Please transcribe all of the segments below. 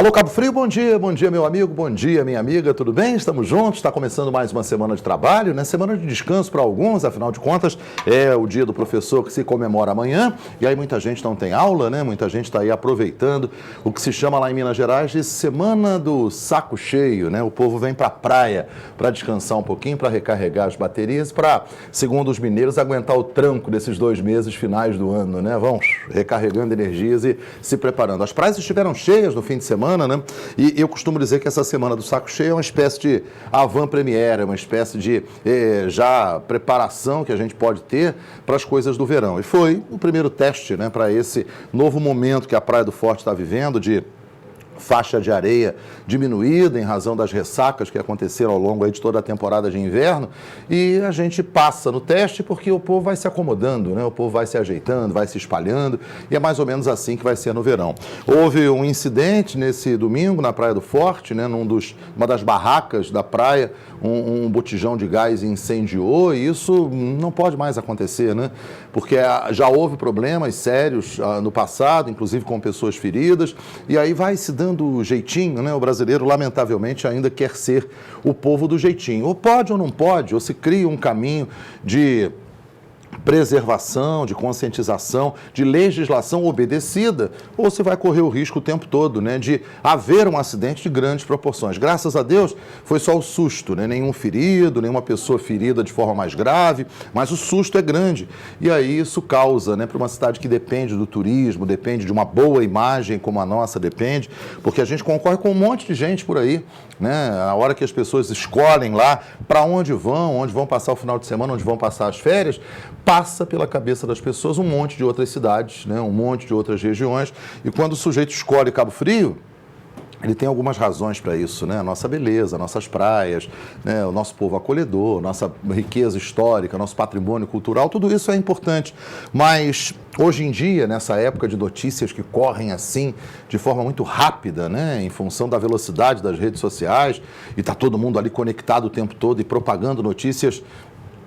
Alô, Cabo Frio, bom dia, meu amigo, bom dia, minha amiga, tudo bem? Estamos juntos, está começando mais uma semana de trabalho, né? Semana de descanso para alguns, afinal de contas, é o dia do professor que se comemora amanhã, e aí muita gente não tem aula, né? Muita gente está aí aproveitando o que se chama lá em Minas Gerais de Semana do Saco Cheio, né? O povo vem para a praia para descansar um pouquinho, para recarregar as baterias, para, segundo os mineiros, aguentar o tranco desses 2 meses finais do ano, né? Vão recarregando energias e se preparando. As praias estiveram cheias no fim de semana, né? E eu costumo dizer que essa Semana do Saco Cheio é uma espécie de avant-première, uma espécie de já preparação que a gente pode ter para as coisas do verão. E foi o primeiro teste, né, para esse novo momento que a Praia do Forte está vivendo, de faixa de areia diminuída em razão das ressacas que aconteceram ao longo aí de toda a temporada de inverno, e a gente passa no teste porque o povo vai se acomodando, né? O povo vai se ajeitando, vai se espalhando, e é mais ou menos assim que vai ser no verão. Houve um incidente nesse domingo na Praia do Forte, né? Numa das barracas da praia, um botijão de gás incendiou, e isso não pode mais acontecer, né? Porque já houve problemas sérios no passado, inclusive com pessoas feridas, e aí vai se dando jeitinho, né? O brasileiro, lamentavelmente, ainda quer ser o povo do jeitinho. Ou pode ou não pode, ou se cria um caminho de preservação, de conscientização, de legislação obedecida, ou você vai correr o risco o tempo todo, né, de haver um acidente de grandes proporções. Graças a Deus, foi só o susto, né, nenhum ferido, nenhuma pessoa ferida de forma mais grave, mas o susto é grande. E aí isso causa, né, para uma cidade que depende do turismo, depende de uma boa imagem como a nossa depende, porque a gente concorre com um monte de gente por aí, né, a hora que as pessoas escolhem lá para onde vão passar o final de semana, onde vão passar as férias, passa pela cabeça das pessoas um monte de outras cidades, né, um monte de outras regiões, e quando o sujeito escolhe Cabo Frio, ele tem algumas razões para isso, né? A nossa beleza, nossas praias, né? O nosso povo acolhedor, nossa riqueza histórica, nosso patrimônio cultural, tudo isso é importante. Mas hoje em dia, nessa época de notícias que correm assim, de forma muito rápida, né? Em função da velocidade das redes sociais, e está todo mundo ali conectado o tempo todo e propagando notícias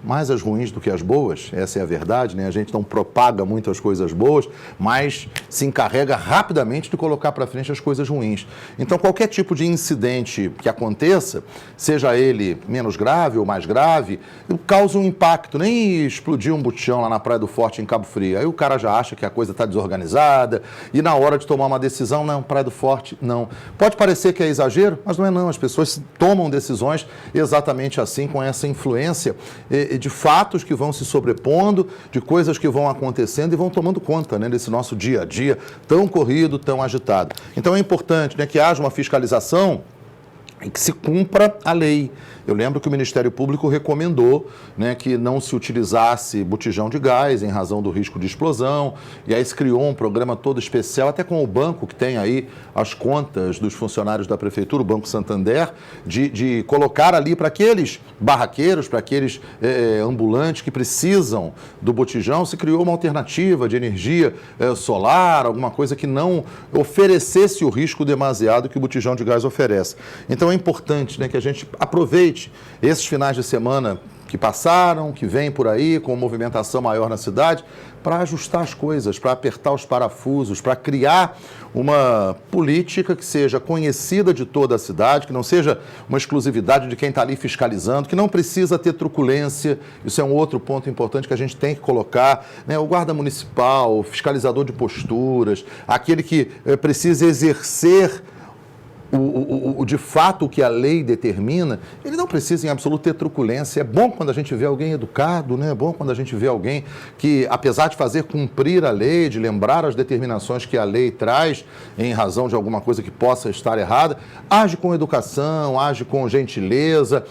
mais as ruins do que as boas, essa é a verdade, né? A gente não propaga muito as coisas boas, mas se encarrega rapidamente de colocar para frente as coisas ruins. Então, qualquer tipo de incidente que aconteça, seja ele menos grave ou mais grave, causa um impacto. Nem explodir um botijão lá na Praia do Forte, em Cabo Frio. Aí o cara já acha que a coisa está desorganizada, e na hora de tomar uma decisão, não, Praia do Forte, não. Pode parecer que é exagero, mas não é não. As pessoas tomam decisões exatamente assim, com essa influência de fatos que vão se sobrepondo, de coisas que vão acontecendo e vão tomando conta, né, desse nosso dia a dia tão corrido, tão agitado. Então é importante, né, que haja uma fiscalização e que se cumpra a lei. Eu lembro que o Ministério Público recomendou, né, que não se utilizasse botijão de gás em razão do risco de explosão, e aí se criou um programa todo especial, até com o banco que tem aí as contas dos funcionários da Prefeitura, o Banco Santander, de colocar ali para aqueles barraqueiros, para aqueles ambulantes que precisam do botijão, se criou uma alternativa de energia solar, alguma coisa que não oferecesse o risco demasiado que o botijão de gás oferece. Então é importante, né, que a gente aproveite esses finais de semana que passaram, que vem por aí com movimentação maior na cidade, para ajustar as coisas, para apertar os parafusos, para criar uma política que seja conhecida de toda a cidade, que não seja uma exclusividade de quem está ali fiscalizando, que não precisa ter truculência. Isso é um outro ponto importante que a gente tem que colocar, né? O guarda municipal, o fiscalizador de posturas, aquele que precisa exercer de fato o que a lei determina, ele não precisa em absoluto ter truculência. É bom quando a gente vê alguém educado, né? É bom quando a gente vê alguém que, apesar de fazer cumprir a lei, de lembrar as determinações que a lei traz em razão de alguma coisa que possa estar errada, age com educação, age com gentileza,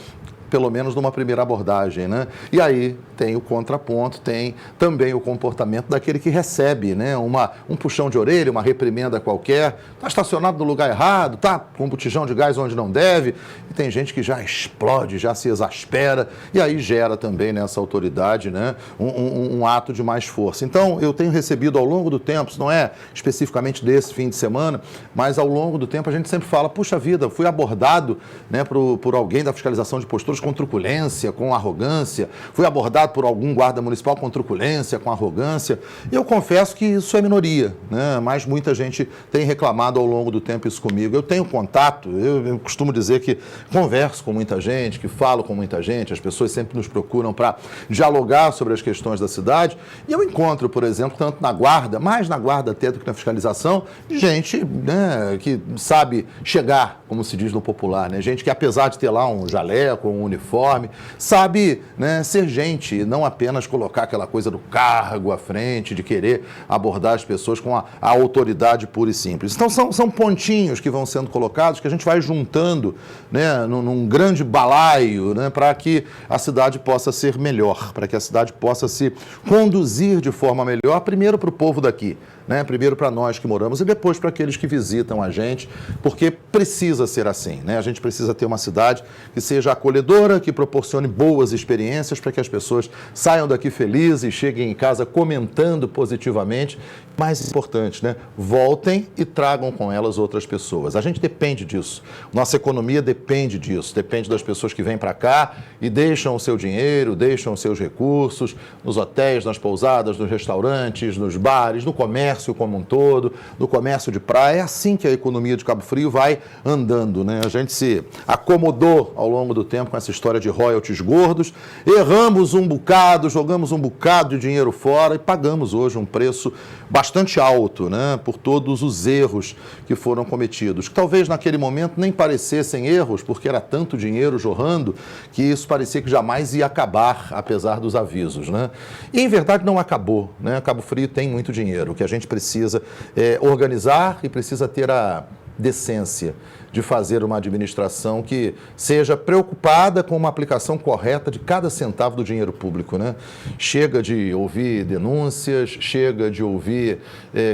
pelo menos numa primeira abordagem, né? E aí tem o contraponto, tem também o comportamento daquele que recebe, né? Um puxão de orelha, uma reprimenda qualquer, está estacionado no lugar errado, está com um botijão de gás onde não deve, e tem gente que já explode, já se exaspera, e aí gera também nessa autoridade, né, um ato de mais força. Então, eu tenho recebido ao longo do tempo, isso não é especificamente desse fim de semana, mas ao longo do tempo a gente sempre fala, puxa vida, fui abordado, né, por alguém da fiscalização de posturas com truculência, com arrogância, fui abordado por algum guarda municipal com truculência, com arrogância. E eu confesso que isso é minoria, né? Mas muita gente tem reclamado ao longo do tempo isso comigo. Eu tenho contato, eu costumo dizer que converso com muita gente, que falo com muita gente, as pessoas sempre nos procuram para dialogar sobre as questões da cidade. E eu encontro, por exemplo, tanto na guarda, mais na guarda até do que na fiscalização, gente, né, que sabe chegar, como se diz no popular, né? Gente que apesar de ter lá um jaleco, um uniforme, sabe, né, ser gente e não apenas colocar aquela coisa do cargo à frente, de querer abordar as pessoas com a autoridade pura e simples. Então são pontinhos que vão sendo colocados, que a gente vai juntando, né, num grande balaio, né, para que a cidade possa ser melhor, para que a cidade possa se conduzir de forma melhor, primeiro para o povo daqui, né? Primeiro para nós que moramos e depois para aqueles que visitam a gente, porque precisa ser assim, né? A gente precisa ter uma cidade que seja acolhedora, que proporcione boas experiências para que as pessoas saiam daqui felizes e cheguem em casa comentando positivamente. Mais importante, né? Voltem e tragam com elas outras pessoas. A gente depende disso. Nossa economia depende disso. Depende das pessoas que vêm para cá e deixam o seu dinheiro, deixam os seus recursos nos hotéis, nas pousadas, nos restaurantes, nos bares, no comércio como um todo, no comércio de praia. É assim que a economia de Cabo Frio vai andando, né? A gente se acomodou ao longo do tempo com essa história de royalties gordos, erramos um bocado, jogamos um bocado de dinheiro fora e pagamos hoje um preço bastante alto, né, por todos os erros que foram cometidos. Que talvez naquele momento nem parecessem erros, porque era tanto dinheiro jorrando que isso parecia que jamais ia acabar, apesar dos avisos, né? E em verdade não acabou, né? Cabo Frio tem muito dinheiro. O que a gente precisa é organizar e precisa ter a decência de fazer uma administração que seja preocupada com uma aplicação correta de cada centavo do dinheiro público, né? Chega de ouvir denúncias, chega de ouvir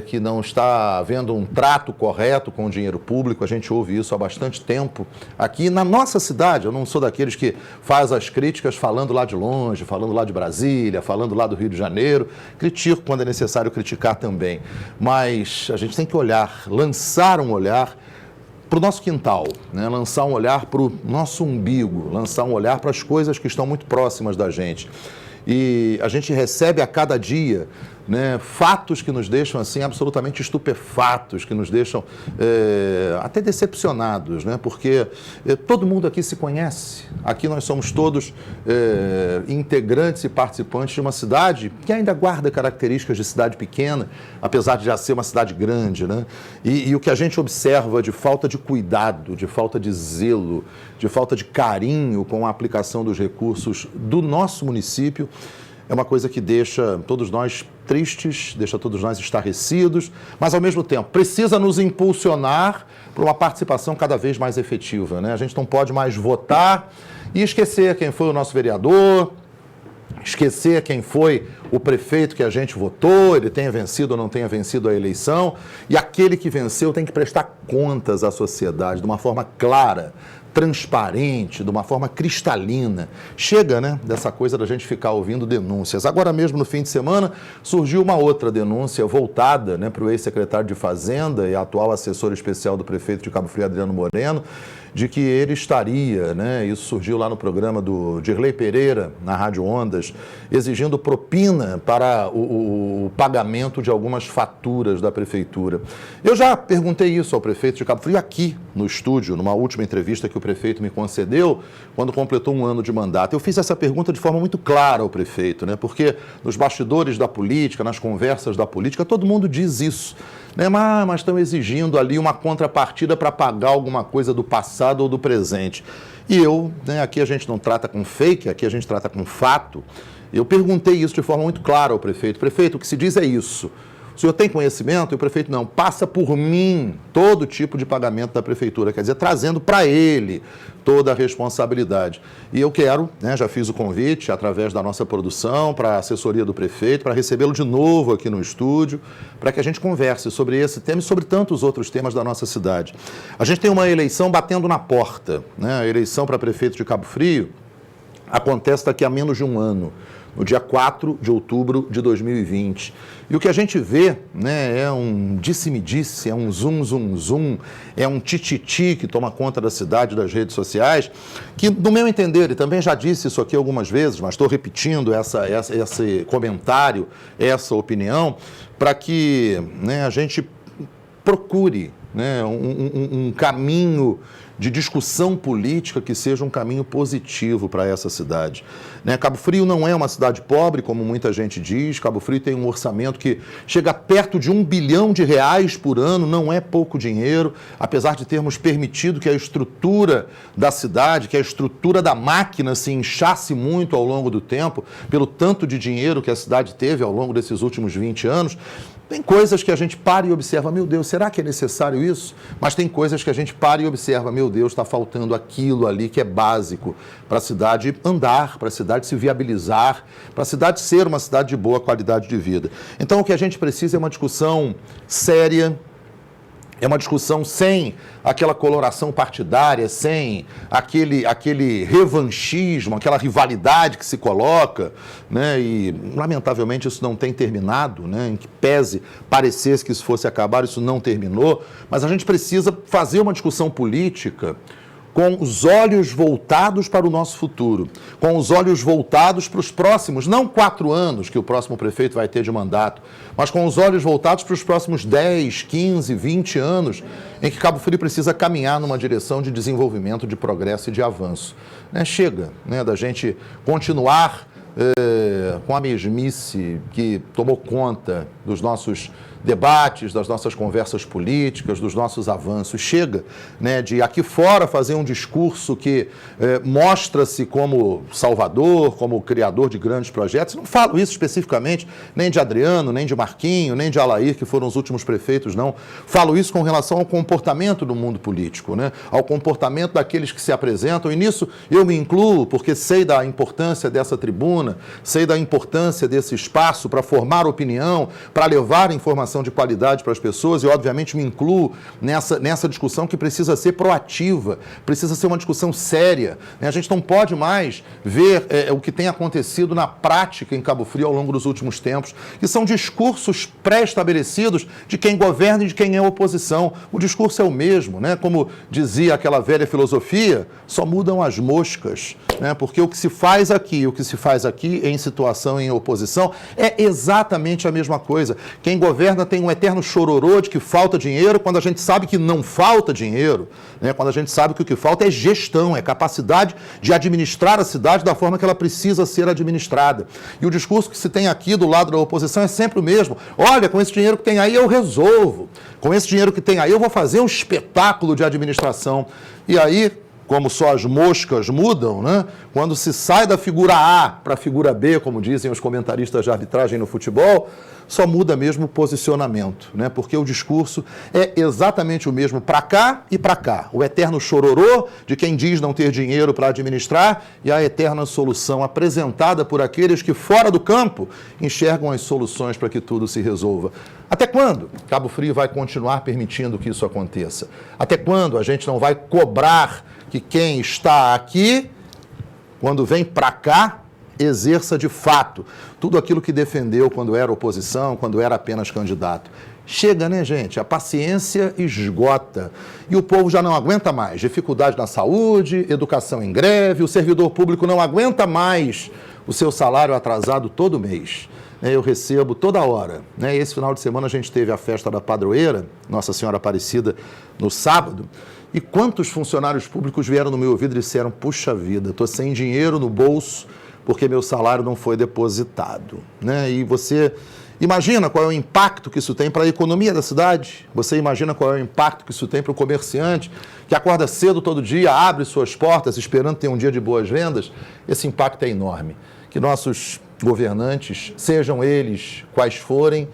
que não está havendo um trato correto com o dinheiro público. A gente ouve isso há bastante tempo aqui na nossa cidade. Eu não sou daqueles que faz as críticas falando lá de longe, falando lá de Brasília, falando lá do Rio de Janeiro. Critico quando é necessário criticar também, mas a gente tem que olhar, lançar um olhar para o nosso quintal, né? Lançar um olhar para o nosso umbigo, lançar um olhar para as coisas que estão muito próximas da gente. E a gente recebe a cada dia, né, fatos que nos deixam assim absolutamente estupefatos, que nos deixam até decepcionados, né? Porque todo mundo aqui se conhece. Aqui nós somos todos integrantes e participantes de uma cidade que ainda guarda características de cidade pequena, apesar de já ser uma cidade grande, né? E o que a gente observa de falta de cuidado, de falta de zelo, de falta de carinho com a aplicação dos recursos do nosso município, é uma coisa que deixa todos nós tristes, deixa todos nós estarrecidos, mas ao mesmo tempo precisa nos impulsionar para uma participação cada vez mais efetiva, né? A gente não pode mais votar e esquecer quem foi o nosso vereador, esquecer quem foi o prefeito que a gente votou, ele tenha vencido ou não tenha vencido a eleição, e aquele que venceu tem que prestar contas à sociedade de uma forma clara, transparente, de uma forma cristalina. Chega, né, dessa coisa da gente ficar ouvindo denúncias. Agora mesmo, no fim de semana, surgiu uma outra denúncia voltada, né, para o ex-secretário de Fazenda e atual assessor especial do prefeito de Cabo Frio, Adriano Moreno, de que ele estaria, né, isso surgiu lá no programa do Dirley Pereira, na Rádio Ondas, exigindo propina para o pagamento de algumas faturas da prefeitura. Eu já perguntei isso ao prefeito de Cabo Frio aqui no estúdio, numa última entrevista que o prefeito me concedeu, quando completou um ano de mandato. Eu fiz essa pergunta de forma muito clara ao prefeito, né, porque nos bastidores da política, nas conversas da política, todo mundo diz isso, né, mas estão exigindo ali uma contrapartida para pagar alguma coisa do passado ou do presente. E eu, né, aqui a gente não trata com fake, aqui a gente trata com fato. Eu perguntei isso de forma muito clara ao prefeito. Prefeito, o que se diz é isso. O senhor tem conhecimento? E o prefeito, não, passa por mim todo tipo de pagamento da prefeitura, quer dizer, trazendo para ele toda a responsabilidade. E eu quero, né, já fiz o convite através da nossa produção para a assessoria do prefeito, para recebê-lo de novo aqui no estúdio, para que a gente converse sobre esse tema e sobre tantos outros temas da nossa cidade. A gente tem uma eleição batendo na porta, né? A eleição para prefeito de Cabo Frio acontece daqui a menos de um ano. no dia 4 de outubro de 2020. E o que a gente vê, né, é um disse-me-disse, é um zum-zum-zum, é um tititi que toma conta da cidade, das redes sociais, que, no meu entender, e também já disse isso aqui algumas vezes, mas estou repetindo esse comentário, essa opinião, para que, né, a gente procure, né, um caminho de discussão política que seja um caminho positivo para essa cidade. Né? Cabo Frio não é uma cidade pobre, como muita gente diz. Cabo Frio tem um orçamento que chega perto de R$1 bilhão por ano, não é pouco dinheiro, apesar de termos permitido que a estrutura da cidade, que a estrutura da máquina se inchasse muito ao longo do tempo, pelo tanto de dinheiro que a cidade teve ao longo desses últimos 20 anos. Tem coisas que a gente para e observa, meu Deus, será que é necessário isso? Mas tem coisas que a gente para e observa, meu Deus, está faltando aquilo ali que é básico para a cidade andar, para a cidade se viabilizar, para a cidade ser uma cidade de boa qualidade de vida. Então, o que a gente precisa é uma discussão séria, é uma discussão sem aquela coloração partidária, sem aquele revanchismo, aquela rivalidade que se coloca, né? E, lamentavelmente, isso não tem terminado, né? Em que pese parecesse que isso fosse acabar, isso não terminou. Mas a gente precisa fazer uma discussão política com os olhos voltados para o nosso futuro, com os olhos voltados para os próximos, não 4 anos que o próximo prefeito vai ter de mandato, mas com os olhos voltados para os próximos 10, 15, 20 anos, em que Cabo Frio precisa caminhar numa direção de desenvolvimento, de progresso e de avanço. Chega, né, da gente continuar com a mesmice que tomou conta dos nossos debates, das nossas conversas políticas, dos nossos avanços. Chega, né, de aqui fora fazer um discurso que mostra-se como salvador, como criador de grandes projetos. Não falo isso especificamente nem de Adriano, nem de Marquinho, nem de Alair, que foram os últimos prefeitos, não. Falo isso com relação ao comportamento do mundo político, né, ao comportamento daqueles que se apresentam, e nisso eu me incluo, porque sei da importância dessa tribuna, sei da importância desse espaço para formar opinião, para levar informação de qualidade para as pessoas, e obviamente me incluo nessa discussão que precisa ser proativa, precisa ser uma discussão séria. A gente não pode mais ver o que tem acontecido na prática em Cabo Frio ao longo dos últimos tempos, que são discursos pré-estabelecidos de quem governa e de quem é oposição. O discurso é o mesmo, né? Como dizia aquela velha filosofia, só mudam as moscas, né? Porque o que se faz aqui, o que se faz aqui em situação em oposição é exatamente a mesma coisa. Quem governa tem um eterno chororô de que falta dinheiro, quando a gente sabe que não falta dinheiro, né? Quando a gente sabe que o que falta é gestão, é capacidade de administrar a cidade da forma que ela precisa ser administrada. E o discurso que se tem aqui do lado da oposição é sempre o mesmo. Olha, com esse dinheiro que tem aí eu resolvo. Com esse dinheiro que tem aí eu vou fazer um espetáculo de administração. E aí, como só as moscas mudam, né? Quando se sai da figura A para a figura B, como dizem os comentaristas de arbitragem no futebol, só muda mesmo o posicionamento, né? Porque o discurso é exatamente o mesmo para cá e para cá. O eterno chororô de quem diz não ter dinheiro para administrar e a eterna solução apresentada por aqueles que, fora do campo, enxergam as soluções para que tudo se resolva. Até quando Cabo Frio vai continuar permitindo que isso aconteça? Até quando a gente não vai cobrar que quem está aqui, quando vem para cá, exerça de fato tudo aquilo que defendeu quando era oposição, quando era apenas candidato? Chega, né, gente? A paciência esgota e o povo já não aguenta mais. Dificuldade na saúde, educação em greve, o servidor público não aguenta mais o seu salário atrasado todo mês. Eu recebo toda hora. Esse final de semana a gente teve a festa da padroeira, Nossa Senhora Aparecida, no sábado. E quantos funcionários públicos vieram no meu ouvido e disseram, puxa vida, estou sem dinheiro no bolso porque meu salário não foi depositado. E você imagina qual é o impacto que isso tem para a economia da cidade? Você imagina qual é o impacto que isso tem para o comerciante que acorda cedo todo dia, abre suas portas esperando ter um dia de boas vendas? Esse impacto é enorme. Que nossos governantes, sejam eles quais forem,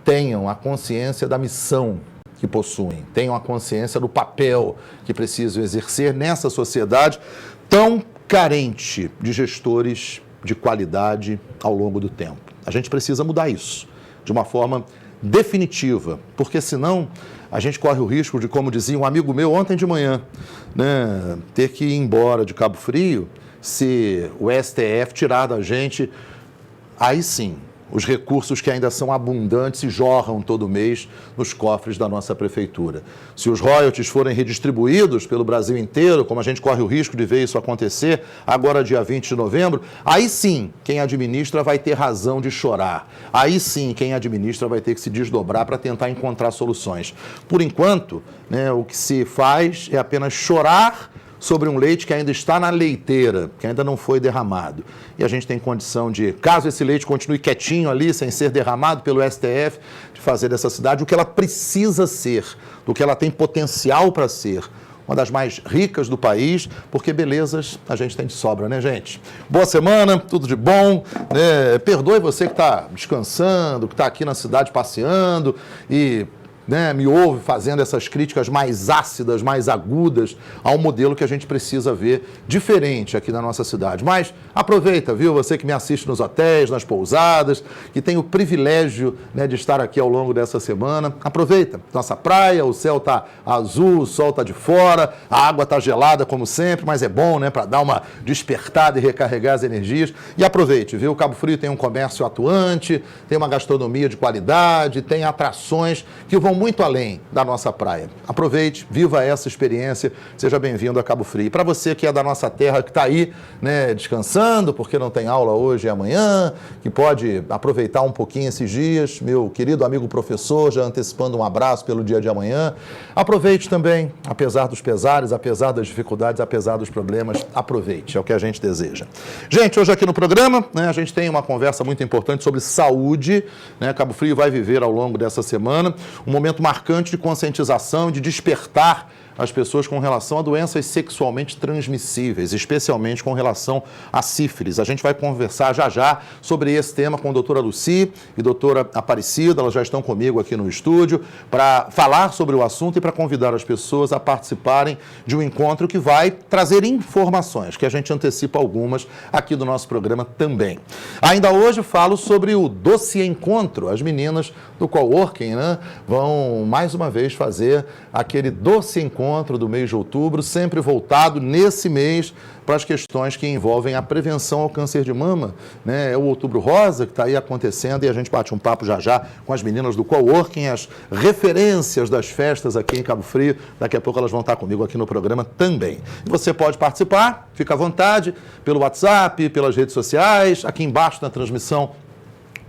tenham a consciência da missão que possuem, tenham a consciência do papel que precisam exercer nessa sociedade tão carente de gestores de qualidade ao longo do tempo. A gente precisa mudar isso de uma forma definitiva, porque senão a gente corre o risco de, como dizia um amigo meu ontem de manhã, ter que ir embora de Cabo Frio se o STF tirar da gente aí sim, os recursos que ainda são abundantes e jorram todo mês nos cofres da nossa prefeitura. Se os royalties forem redistribuídos pelo Brasil inteiro, como a gente corre o risco de ver isso acontecer agora dia 20 de novembro, aí sim quem administra vai ter razão de chorar. Aí sim quem administra vai ter que se desdobrar para tentar encontrar soluções. Por enquanto, né, o que se faz é apenas chorar sobre um leite que ainda está na leiteira, que ainda não foi derramado. E a gente tem condição de, caso esse leite continue quietinho ali, sem ser derramado pelo STF, de fazer dessa cidade o que ela precisa ser, do que ela tem potencial para ser. Uma das mais ricas do país, porque belezas a gente tem de sobra, né, gente? Boa semana, tudo de bom, né? Perdoe você que está descansando, que está aqui na cidade passeando e me ouve fazendo essas críticas mais ácidas, mais agudas ao modelo que a gente precisa ver diferente aqui na nossa cidade. Mas aproveita, viu? Você que me assiste nos hotéis, nas pousadas, que tem o privilégio, de estar aqui ao longo dessa semana. Aproveita. Nossa praia, o céu está azul, o sol está de fora, a água está gelada como sempre, mas é bom, para dar uma despertada e recarregar as energias. E aproveite, viu? Cabo Frio tem um comércio atuante, tem uma gastronomia de qualidade, tem atrações que vão muito além da nossa praia. Aproveite, viva essa experiência, seja bem-vindo a Cabo Frio. Para você que é da nossa terra, que está aí, descansando, porque não tem aula hoje e amanhã, que pode aproveitar um pouquinho esses dias, meu querido amigo professor, já antecipando um abraço pelo dia de amanhã. Aproveite também, apesar dos pesares, apesar das dificuldades, apesar dos problemas, aproveite, é o que a gente deseja. Gente, hoje aqui no programa, a gente tem uma conversa muito importante sobre saúde, Cabo Frio vai viver ao longo dessa semana um momento marcante de conscientização e de despertar as pessoas com relação a doenças sexualmente transmissíveis, especialmente com relação à sífilis. A gente vai conversar já sobre esse tema com a doutora Lucy e a doutora Aparecida, elas já estão comigo aqui no estúdio, para falar sobre o assunto e para convidar as pessoas a participarem de um encontro que vai trazer informações, que a gente antecipa algumas aqui do nosso programa também. Ainda hoje falo sobre o Doce Encontro. As meninas do Coworking, vão mais uma vez fazer aquele Doce Encontro do mês de outubro, sempre voltado nesse mês para as questões que envolvem a prevenção ao câncer de mama. É o Outubro Rosa que está aí acontecendo e a gente bate um papo já com as meninas do Coworking, as referências das festas aqui em Cabo Frio. Daqui a pouco elas vão estar comigo aqui no programa também. E você pode participar, fica à vontade, pelo WhatsApp, pelas redes sociais, aqui embaixo na transmissão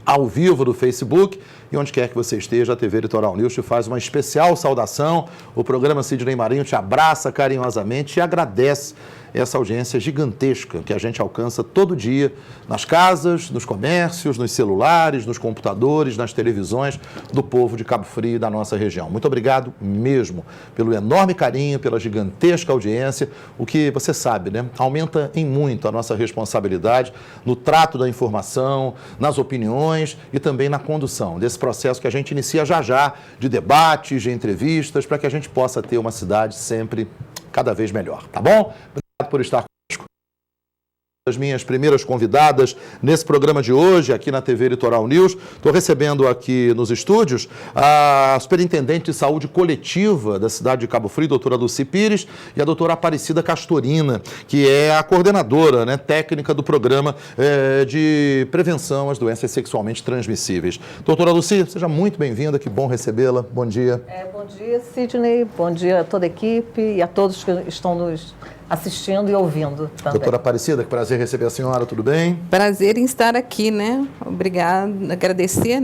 ao vivo do Facebook, e onde quer que você esteja, a TV Litoral News te faz uma especial saudação. O programa Sidney Marinho te abraça carinhosamente e agradece essa audiência gigantesca que a gente alcança todo dia nas casas, nos comércios, nos celulares, nos computadores, nas televisões do povo de Cabo Frio e da nossa região. Muito obrigado mesmo pelo enorme carinho, pela gigantesca audiência, o que você sabe, aumenta em muito a nossa responsabilidade no trato da informação, nas opiniões e também na condução desse processo que a gente inicia já de debates, de entrevistas, para que a gente possa ter uma cidade sempre cada vez melhor, tá bom? Obrigado por estar conosco. As minhas primeiras convidadas nesse programa de hoje, aqui na TV Litoral News. Estou recebendo aqui nos estúdios a superintendente de saúde coletiva da cidade de Cabo Frio, doutora Lucy Pires, e a doutora Aparecida Castorina, que é a coordenadora técnica do programa de prevenção às doenças sexualmente transmissíveis. Doutora Lucy, seja muito bem-vinda, que bom recebê-la. Bom dia. Bom dia, Sidney. Bom dia a toda a equipe e a todos que estão nos assistindo e ouvindo também. Doutora Aparecida, que prazer receber a senhora, tudo bem? Prazer em estar aqui, Obrigada, agradecer,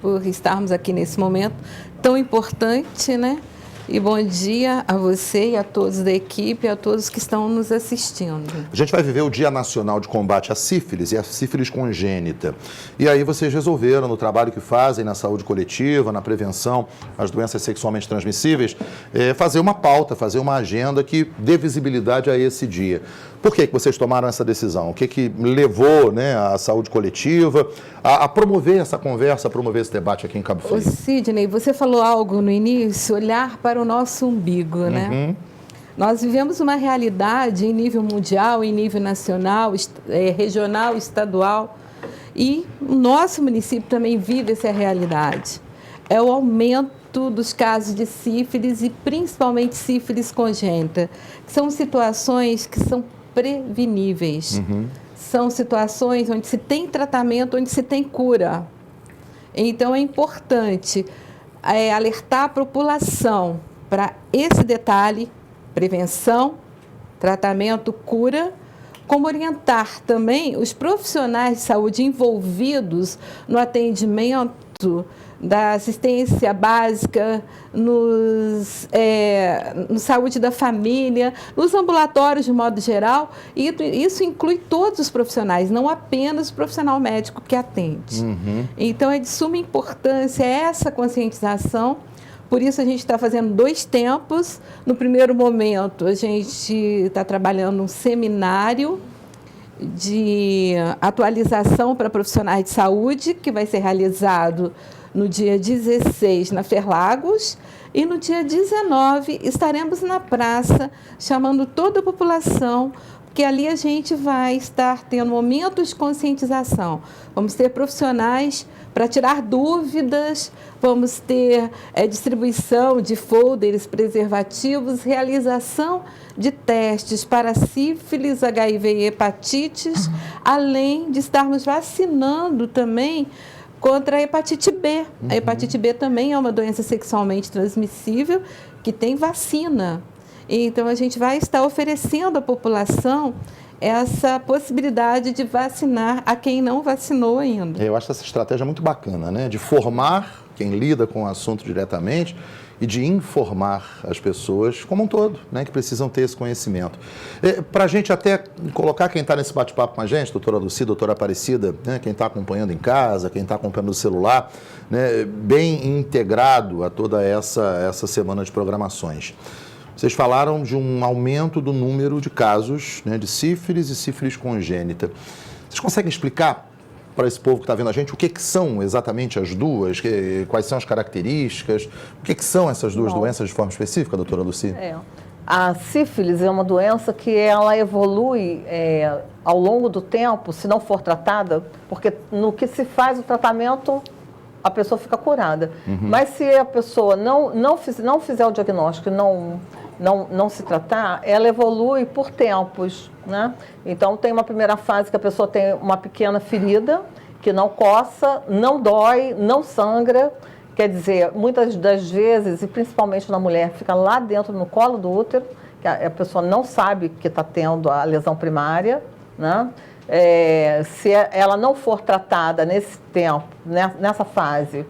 por estarmos aqui nesse momento tão importante, E bom dia a você e a todos da equipe, a todos que estão nos assistindo. A gente vai viver o Dia Nacional de Combate à Sífilis e à sífilis congênita. E aí vocês resolveram, no trabalho que fazem na saúde coletiva, na prevenção às doenças sexualmente transmissíveis, fazer uma pauta, fazer uma agenda que dê visibilidade a esse dia. Por que vocês tomaram essa decisão? O que levou a saúde coletiva a promover essa conversa, a promover esse debate aqui em Cabo Frio? Sidney, você falou algo no início, olhar para o nosso umbigo, Nós vivemos uma realidade em nível mundial, em nível nacional, regional, estadual, e o nosso município também vive essa realidade. É o aumento dos casos de sífilis e principalmente sífilis congênita, que são situações que são preveníveis. são situações onde se tem tratamento, onde se tem cura. Então, é importante alertar a população para esse detalhe, prevenção, tratamento, cura, como orientar também os profissionais de saúde envolvidos no atendimento da assistência básica, no saúde da família, nos ambulatórios de modo geral, e isso inclui todos os profissionais, não apenas o profissional médico que atende. Então, é de suma importância essa conscientização. Por isso, a gente está fazendo 2 tempos. No primeiro momento, a gente está trabalhando um seminário de atualização para profissionais de saúde, que vai ser realizado no dia 16 na Ferlagos, e no dia 19 estaremos na praça, chamando toda a população, porque ali a gente vai estar tendo momentos de conscientização. Vamos ter profissionais para tirar dúvidas, vamos ter distribuição de folders, preservativos, realização de testes para sífilis, HIV e hepatites, além de estarmos vacinando também contra a hepatite B. A hepatite B também é uma doença sexualmente transmissível que tem vacina. Então, a gente vai estar oferecendo à população essa possibilidade de vacinar a quem não vacinou ainda. Eu acho essa estratégia muito bacana, né? De formar quem lida com o assunto diretamente e de informar as pessoas como um todo, né? Que precisam ter esse conhecimento. Para a gente até colocar quem está nesse bate-papo com a gente, doutora Lucy, doutora Aparecida, né? Quem está acompanhando em casa, quem está acompanhando no celular, né? Bem integrado a toda essa semana de programações. Vocês falaram de um aumento do número de casos, né, de sífilis e sífilis congênita. Vocês conseguem explicar para esse povo que está vendo a gente o que são exatamente as duas, quais são as características, o que são essas duas doenças de forma específica, doutora Lucy? A sífilis é uma doença que ela evolui ao longo do tempo, se não for tratada, porque no que se faz o tratamento, a pessoa fica curada. Mas se a pessoa não fizer o diagnóstico, não se tratar, ela evolui por tempos, né? Então, tem uma primeira fase que a pessoa tem uma pequena ferida, que não coça, não dói, não sangra. Quer dizer, muitas das vezes, e principalmente na mulher, fica lá dentro, no colo do útero, que a pessoa não sabe que está tendo a lesão primária, né? Se ela não for tratada nesse tempo, nessa fase,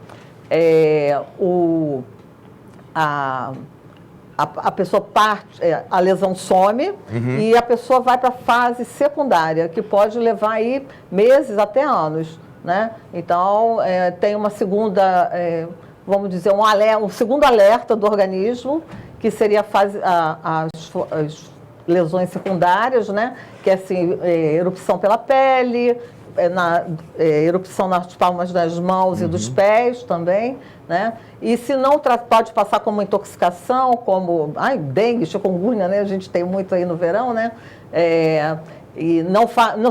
a pessoa parte, a lesão some e a pessoa vai para a fase secundária, que pode levar aí meses até anos, né? Então, tem uma segunda, vamos dizer, um segundo alerta do organismo, que seria as lesões secundárias, né? Que é assim, erupção pela pele, erupção nas palmas das mãos e dos pés também, né? E se não pode passar como intoxicação, como dengue, chikungunya, né? A gente tem muito aí no verão, né? E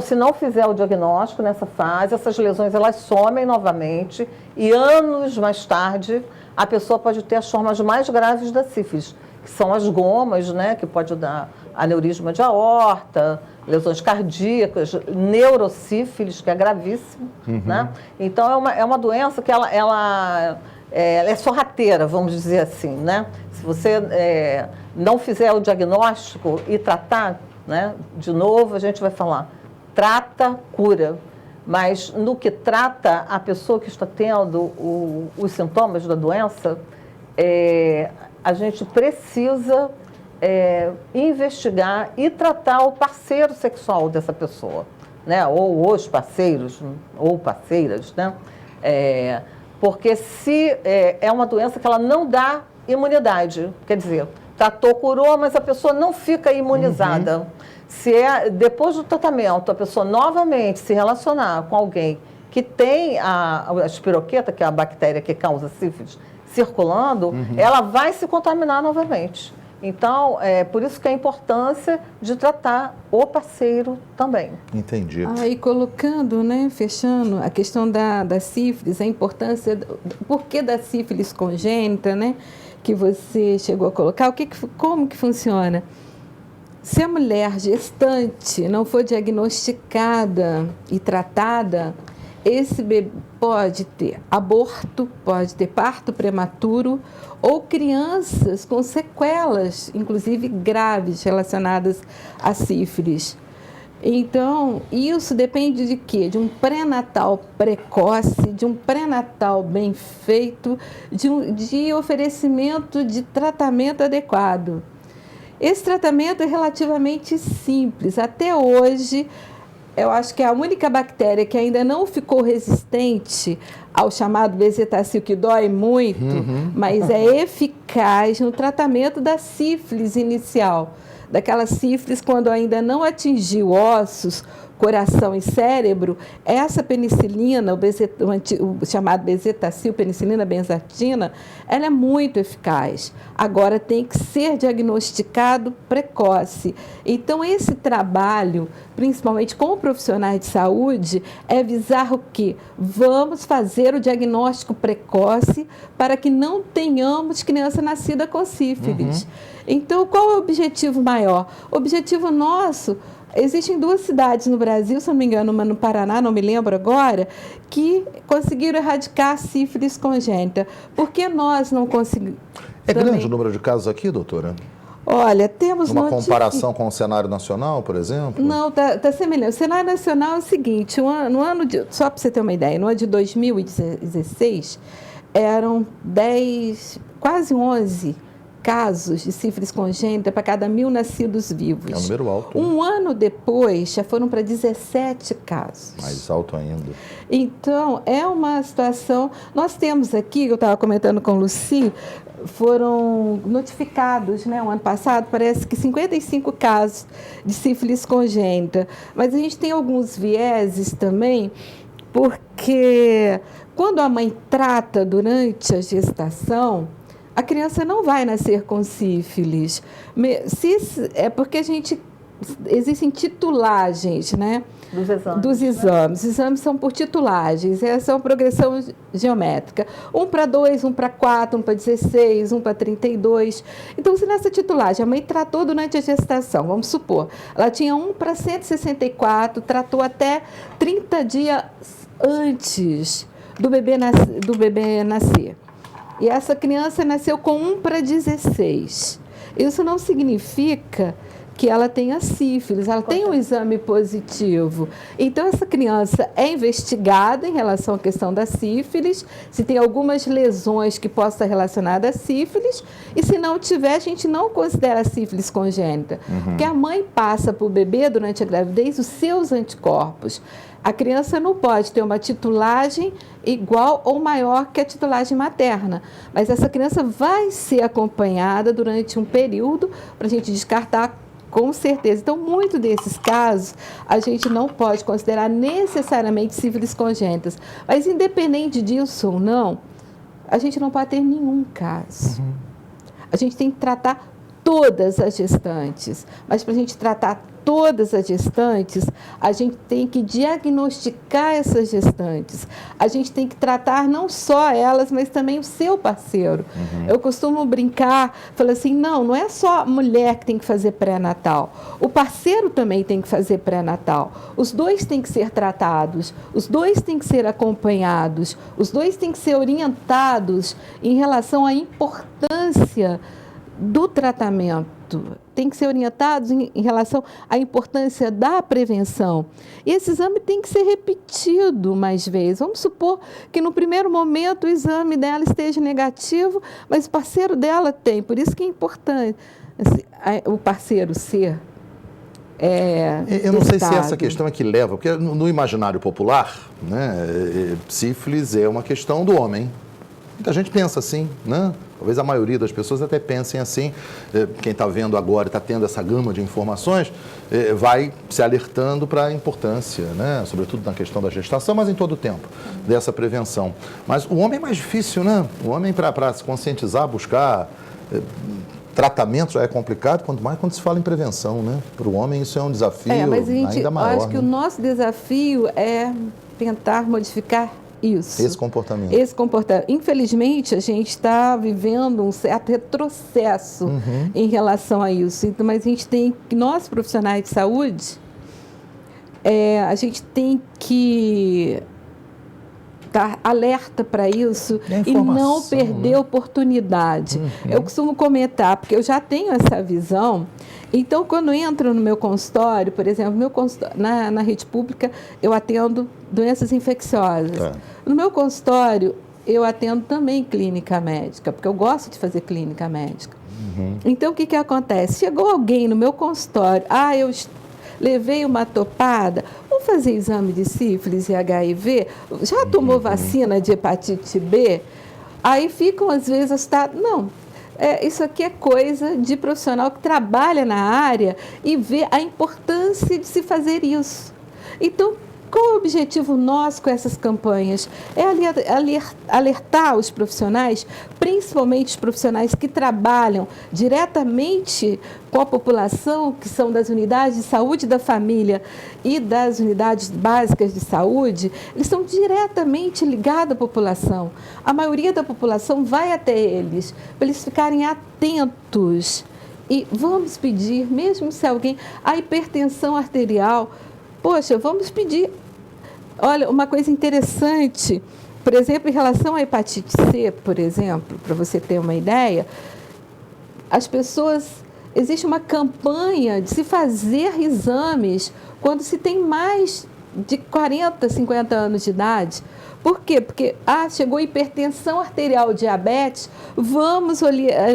se não fizer o diagnóstico nessa fase, essas lesões elas somem novamente e anos mais tarde a pessoa pode ter as formas mais graves da sífilis, que são as gomas, né? Que pode dar aneurisma de aorta, lesões cardíacas, neurosífilis, que é gravíssimo, né? Então, é uma doença que ela é sorrateira, vamos dizer assim, né? Se você não fizer o diagnóstico e tratar, né? De novo, a gente vai falar, trata, cura. Mas no que trata a pessoa que está tendo os sintomas da doença, a gente precisa investigar e tratar o parceiro sexual dessa pessoa, né? Ou os parceiros, ou parceiras, né? Porque se é uma doença que ela não dá imunidade, quer dizer, tratou, curou, mas a pessoa não fica imunizada. Se depois do tratamento, a pessoa novamente se relacionar com alguém que tem a espiroqueta, que é a bactéria que causa sífilis, circulando, ela vai se contaminar novamente. Então, por isso que a importância de tratar o parceiro também. Entendi. E colocando, né, fechando, a questão da sífilis, a importância, o porquê da sífilis congênita, né, que você chegou a colocar, como que funciona? Se a mulher gestante não for diagnosticada e tratada, esse bebê pode ter aborto, pode ter parto prematuro ou crianças com sequelas, inclusive graves, relacionadas à sífilis. Então, isso depende de quê? De um pré-natal precoce, de um pré-natal bem feito, de oferecimento de tratamento adequado. Esse tratamento é relativamente simples. Até hoje, eu acho que a única bactéria que ainda não ficou resistente ao chamado bezetacil, que dói muito, mas é eficaz no tratamento da sífilis inicial. Daquela sífilis quando ainda não ossos, coração e cérebro, essa penicilina, o chamado bezetacil, penicilina benzatina, ela é muito eficaz. Agora tem que ser diagnosticado precoce. Então, esse trabalho, principalmente com profissionais de saúde, é visar o quê? Vamos fazer o diagnóstico precoce para que não tenhamos criança nascida com sífilis. Então, qual é o objetivo maior? O objetivo nosso, existem 2 cidades no Brasil, se não me engano, uma no Paraná, não me lembro agora, que conseguiram erradicar a sífilis congênita. Por que nós não conseguimos? É grande o número de casos aqui, doutora? Olha, temos uma comparação com o cenário nacional, por exemplo? Não, está semelhante. O cenário nacional é o seguinte, só para você ter uma ideia, no ano de 2016, eram quase 11 casos de sífilis congênita para cada 1.000 nascidos vivos. É um número alto. Um ano depois, já foram para 17 casos. Mais alto ainda. Então, é uma situação... Nós temos aqui, eu estava comentando com o Luci, foram notificados, né, o ano passado, parece que 55 casos de sífilis congênita. Mas a gente tem alguns vieses também, porque quando a mãe trata durante a gestação, a criança não vai nascer com sífilis. É porque existem titulagens, né? Dos exames. Os exames são por titulagens. Essa é uma progressão geométrica. 1 para 2, 1 para 4, 1 para 16, 1 para 32. Então, se nessa titulagem a mãe tratou durante a gestação, vamos supor, ela tinha 1 para 164, tratou até 30 dias antes do bebê nascer. E essa criança nasceu com 1 para 16. Isso não significa que ela tenha sífilis, ela tem um exame positivo. Então, essa criança é investigada em relação à questão da sífilis, se tem algumas lesões que possam estar relacionadas à sífilis, e se não tiver, a gente não considera a sífilis congênita. Porque a mãe passa para o bebê, durante a gravidez, os seus anticorpos. A criança não pode ter uma titulagem igual ou maior que a titulagem materna, mas essa criança vai ser acompanhada durante um período para a gente descartar com certeza. Então, muitos desses casos a gente não pode considerar necessariamente sífilis congênitas, mas independente disso ou não, a gente não pode ter nenhum caso. A gente tem que tratar todas as gestantes, mas para a gente tratar todas as gestantes, a gente tem que diagnosticar essas gestantes. A gente tem que tratar não só elas, mas também o seu parceiro. Eu costumo brincar, falar assim, não é só a mulher que tem que fazer pré-natal. O parceiro também tem que fazer pré-natal. Os dois têm que ser tratados, os dois têm que ser acompanhados, os dois têm que ser orientados em relação à importância do tratamento. Tem que ser orientados em relação à importância da prevenção. E esse exame tem que ser repetido mais vezes. Vamos supor que no primeiro momento o exame dela esteja negativo, mas o parceiro dela tem. Por isso que é importante o parceiro ser eu não sei se essa questão é que leva, porque no imaginário popular, né, sífilis é uma questão do homem. Muita gente pensa assim, né? Talvez a maioria das pessoas até pensem assim. Quem está vendo agora e está tendo essa gama de informações, vai se alertando para a importância, né? Sobretudo na questão da gestação, mas em todo o tempo, dessa prevenção. Mas o homem é mais difícil, né? O homem, para se conscientizar, buscar tratamento já é complicado, quanto mais quando se fala em prevenção, né? Para o homem isso é um desafio mas a gente, ainda maior. Acho que o nosso desafio é tentar modificar isso. Esse comportamento. Esse comportamento. Infelizmente, a gente está vivendo um certo retrocesso em relação a isso. Então, mas a gente tem, nós profissionais de saúde, a gente tem que estar alerta para isso e não perder a oportunidade. Eu costumo comentar, porque eu já tenho essa visão. Então, quando entro no meu consultório, por exemplo, na rede pública, eu atendo doenças infecciosas. No meu consultório, eu atendo também clínica médica, porque eu gosto de fazer clínica médica. Então, o que acontece? Chegou alguém no meu consultório, eu levei uma topada, vamos fazer exame de sífilis e HIV? Já tomou vacina de hepatite B? Aí ficam, às vezes, assustados. Não, isso aqui é coisa de profissional que trabalha na área e vê a importância de se fazer isso. Então, qual é o objetivo nosso com essas campanhas? É alertar os profissionais, principalmente os profissionais que trabalham diretamente com a população, que são das unidades de saúde da família e das unidades básicas de saúde, eles estão diretamente ligados à população. A maioria da população vai até eles, para eles ficarem atentos. E vamos pedir, mesmo se alguém... A hipertensão arterial... Poxa, vamos pedir. Olha, uma coisa interessante, por exemplo, em relação à hepatite C, por exemplo, para você ter uma ideia, as pessoas, existe uma campanha de se fazer exames quando se tem mais de 40, 50 anos de idade. Por quê? Porque chegou hipertensão arterial, diabetes, vamos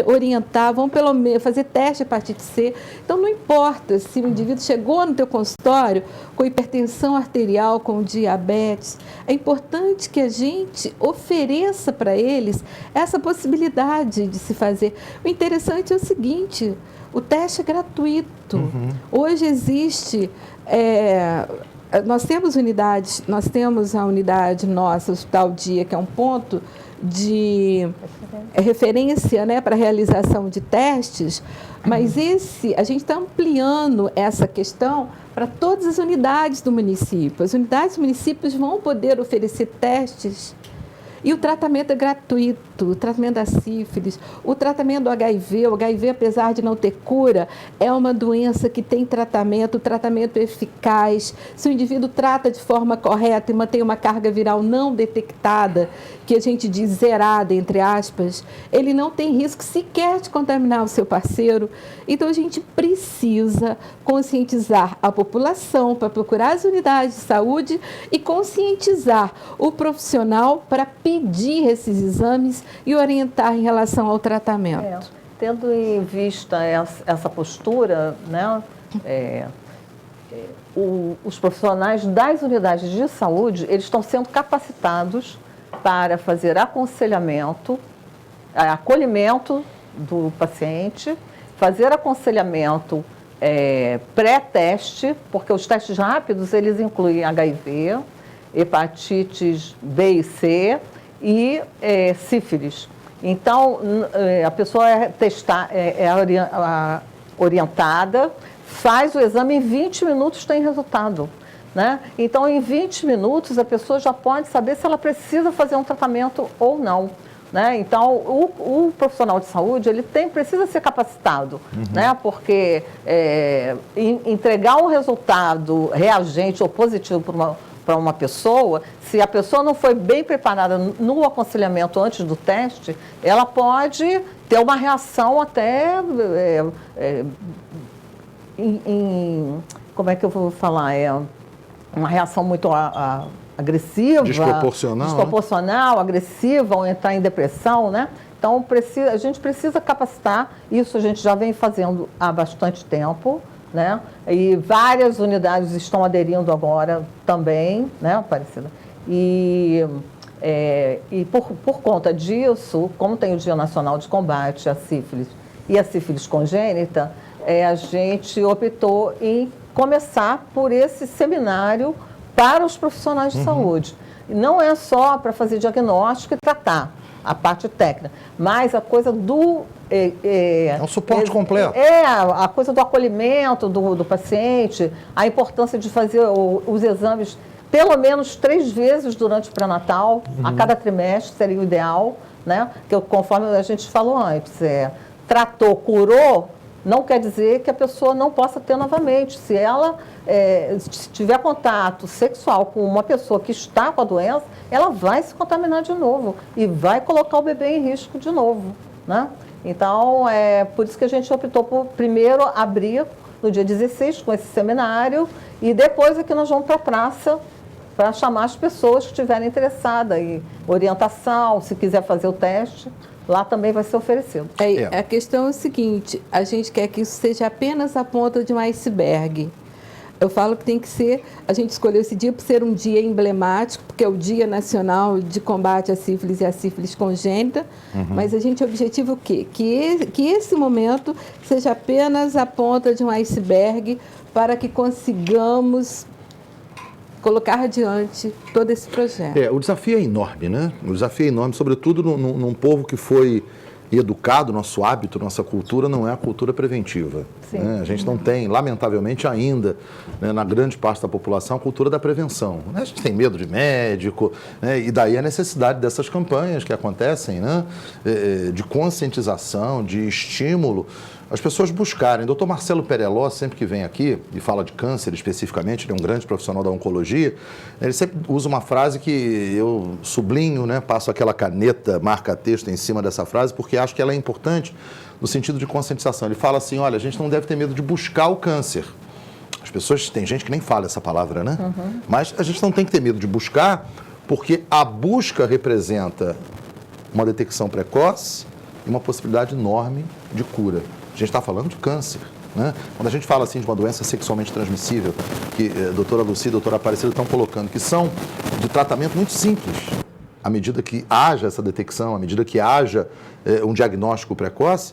orientar, vamos pelo menos fazer teste de hepatite C. Então, não importa se o indivíduo chegou no teu consultório com hipertensão arterial, com diabetes, é importante que a gente ofereça para eles essa possibilidade de se fazer. O interessante é o seguinte, o teste é gratuito. Hoje existe... Nós temos unidades, nós temos a unidade nossa, Hospital Dia, que é um ponto de referência, né, para a realização de testes, mas a gente está ampliando essa questão para todas as unidades do município. As unidades dos municípios vão poder oferecer testes. E o tratamento é gratuito, o tratamento da sífilis, o tratamento do HIV. O HIV, apesar de não ter cura, é uma doença que tem tratamento, o tratamento é eficaz. Se o indivíduo trata de forma correta e mantém uma carga viral não detectada, que a gente diz zerada, entre aspas, ele não tem risco sequer de contaminar o seu parceiro. Então, a gente precisa conscientizar a população para procurar as unidades de saúde e conscientizar o profissional para pedir esses exames e orientar em relação ao tratamento. Tendo em vista essa postura, né, os profissionais das unidades de saúde, eles estão sendo capacitados para fazer aconselhamento, acolhimento do paciente, fazer aconselhamento pré-teste, porque os testes rápidos, eles incluem HIV, hepatites B e C e sífilis. Então, a pessoa orientada, faz o exame, em 20 minutos tem resultado. Né? Então, em 20 minutos, a pessoa já pode saber se ela precisa fazer um tratamento ou não. Né? Então, o profissional de saúde, ele precisa ser capacitado, né? Porque entregar um resultado reagente ou positivo para uma pessoa, se a pessoa não foi bem preparada no aconselhamento antes do teste, ela pode ter uma reação até como é que eu vou falar? Uma reação muito agressiva, desproporcional, agressiva, ou entrar em depressão, né? Então, a gente precisa capacitar, isso a gente já vem fazendo há bastante tempo, né? E várias unidades estão aderindo agora também, né, Aparecida? E por conta disso, como tem o Dia Nacional de Combate à Sífilis e à sífilis congênita, a gente optou em começar por esse seminário para os profissionais de saúde. Não é só para fazer diagnóstico e tratar a parte técnica, mas a coisa do... É um suporte completo. A coisa do acolhimento do paciente, a importância de fazer os exames pelo menos 3 vezes durante o pré-natal, a cada trimestre seria o ideal, né? Que conforme a gente falou antes, tratou, curou, não quer dizer que a pessoa não possa ter novamente. Se ela se tiver contato sexual com uma pessoa que está com a doença, ela vai se contaminar de novo e vai colocar o bebê em risco de novo, né? Então, por isso que a gente optou por primeiro abrir no dia 16 com esse seminário e depois aqui nós vamos para a praça para chamar as pessoas que estiverem interessadas em orientação, se quiser fazer o teste, lá também vai ser oferecido. A questão é o seguinte, a gente quer que isso seja apenas a ponta de um iceberg. Eu falo que tem que ser, a gente escolheu esse dia por ser um dia emblemático, porque é o Dia Nacional de Combate à Sífilis e à Sífilis Congênita, mas a gente objetiva o quê? Que esse momento seja apenas a ponta de um iceberg para que consigamos colocar adiante todo esse projeto. O desafio é enorme, né? O desafio é enorme, sobretudo num povo que foi educado, nosso hábito, nossa cultura não é a cultura preventiva. Né? A gente não tem, lamentavelmente ainda, né, na grande parte da população, a cultura da prevenção. A gente tem medo de médico, né? E daí a necessidade dessas campanhas que acontecem, né? De conscientização, de estímulo, as pessoas buscarem. Dr. Marcelo Pereló, sempre que vem aqui e fala de câncer especificamente, ele é um grande profissional da oncologia, ele sempre usa uma frase que eu sublinho, né, passo aquela caneta, marca-texto em cima dessa frase, porque acho que ela é importante no sentido de conscientização. Ele fala assim, olha, a gente não deve ter medo de buscar o câncer. As pessoas, tem gente que nem fala essa palavra, né? Mas a gente não tem que ter medo de buscar, porque a busca representa uma detecção precoce e uma possibilidade enorme de cura. A gente está falando de câncer, né? Quando a gente fala assim de uma doença sexualmente transmissível, que a doutora Lucy e a doutora Aparecida estão colocando, que são de tratamento muito simples, à medida que haja essa detecção, à medida que haja um diagnóstico precoce,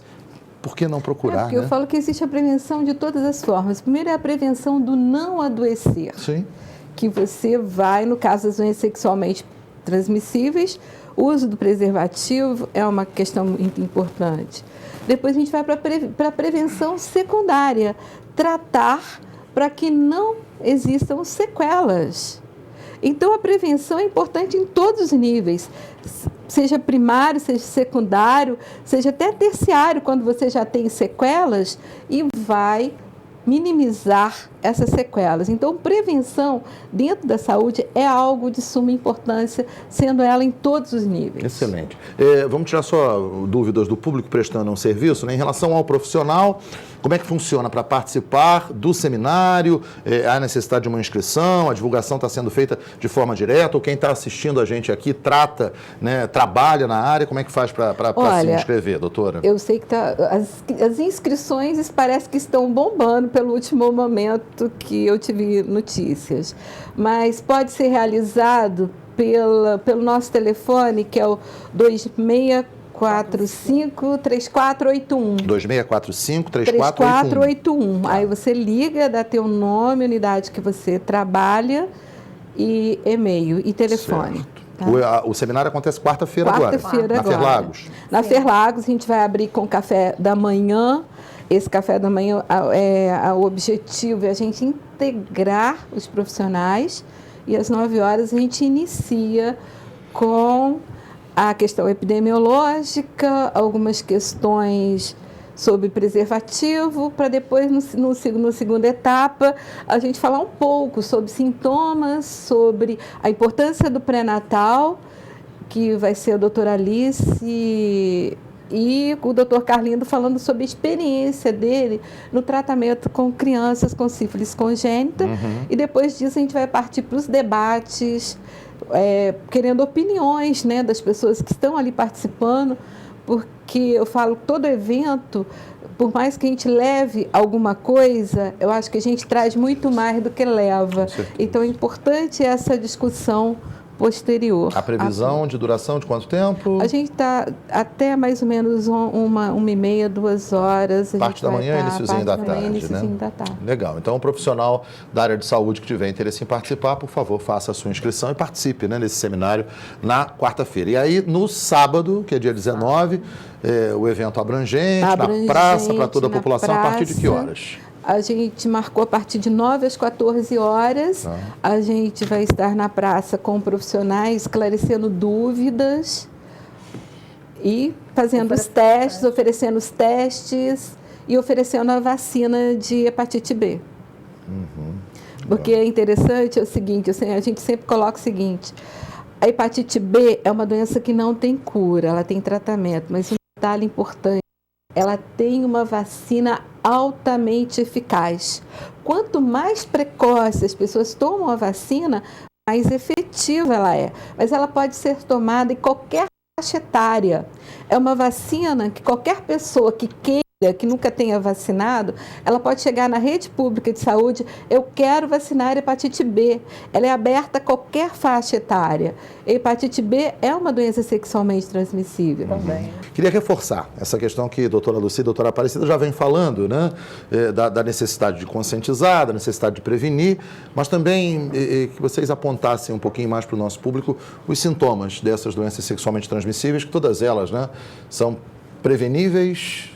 por que não procurar, porque eu falo que existe a prevenção de todas as formas. Primeiro é a prevenção do não adoecer. Sim. Que você vai, no caso das doenças sexualmente transmissíveis, o uso do preservativo é uma questão muito importante. Depois a gente vai para a prevenção secundária, tratar para que não existam sequelas. Então, a prevenção é importante em todos os níveis, seja primário, seja secundário, seja até terciário, quando você já tem sequelas, e vai minimizar essas sequelas. Então, prevenção dentro da saúde é algo de suma importância, sendo ela em todos os níveis. Excelente. Vamos tirar só dúvidas do público prestando um serviço, né? Em relação ao profissional, como é que funciona para participar do seminário? Há necessidade de uma inscrição? A divulgação está sendo feita de forma direta? Ou quem está assistindo a gente aqui trata, né, trabalha na área? Como é que faz para se inscrever, doutora? Eu sei que as inscrições parece que estão bombando pelo último momento que eu tive notícias, mas pode ser realizado pelo nosso telefone, que é o 2645-3481. 2645-3481. Aí você liga, dá teu nome, unidade que você trabalha, e e-mail e telefone. Tá? O seminário acontece quarta-feira agora. Na Ferlagos. Na Ferlagos, a gente vai abrir com café da manhã. Esse café da manhã, o objetivo é a gente integrar os profissionais, e às 9 horas a gente inicia com a questão epidemiológica, algumas questões sobre preservativo, para depois, no segunda etapa, a gente falar um pouco sobre sintomas, sobre a importância do pré-natal, que vai ser a doutora Alice e o doutor Carlindo falando sobre a experiência dele no tratamento com crianças com sífilis congênita. E depois disso a gente vai partir para os debates, querendo opiniões, né, das pessoas que estão ali participando, porque eu falo, todo evento, por mais que a gente leve alguma coisa, eu acho que a gente traz muito mais do que leva. Então é importante essa discussão posterior. A previsão de duração de quanto tempo? A gente está até mais ou menos 1h30, 2 horas. Parte da manhã e iniciozinho da tarde, né? Legal. Então, o profissional da área de saúde que tiver interesse em participar, por favor, faça a sua inscrição e participe, né, nesse seminário na quarta-feira. E aí, no sábado, que é dia 19, o evento abrangente, na praça, para toda a população, a partir de que horas? A gente marcou a partir de 9 às 14 horas. A gente vai estar na praça com profissionais esclarecendo dúvidas e fazendo os testes, oferecendo os testes e oferecendo a vacina de hepatite B. Porque é interessante, é o seguinte, a gente sempre coloca o seguinte, a hepatite B é uma doença que não tem cura, ela tem tratamento, mas um detalhe importante, ela tem uma vacina altamente eficaz. Quanto mais precoce as pessoas tomam a vacina, mais efetiva ela é. Mas ela pode ser tomada em qualquer faixa etária. É uma vacina que qualquer pessoa que queira, que nunca tenha vacinado, ela pode chegar na rede pública de saúde, eu quero vacinar hepatite B. Ela é aberta a qualquer faixa etária. Hepatite B é uma doença sexualmente transmissível. Também. Queria reforçar essa questão que a doutora Lucy e a doutora Aparecida já vem falando, né? Da necessidade de conscientizar, da necessidade de prevenir, mas também que vocês apontassem um pouquinho mais para o nosso público os sintomas dessas doenças sexualmente transmissíveis, que todas elas, né, são preveníveis,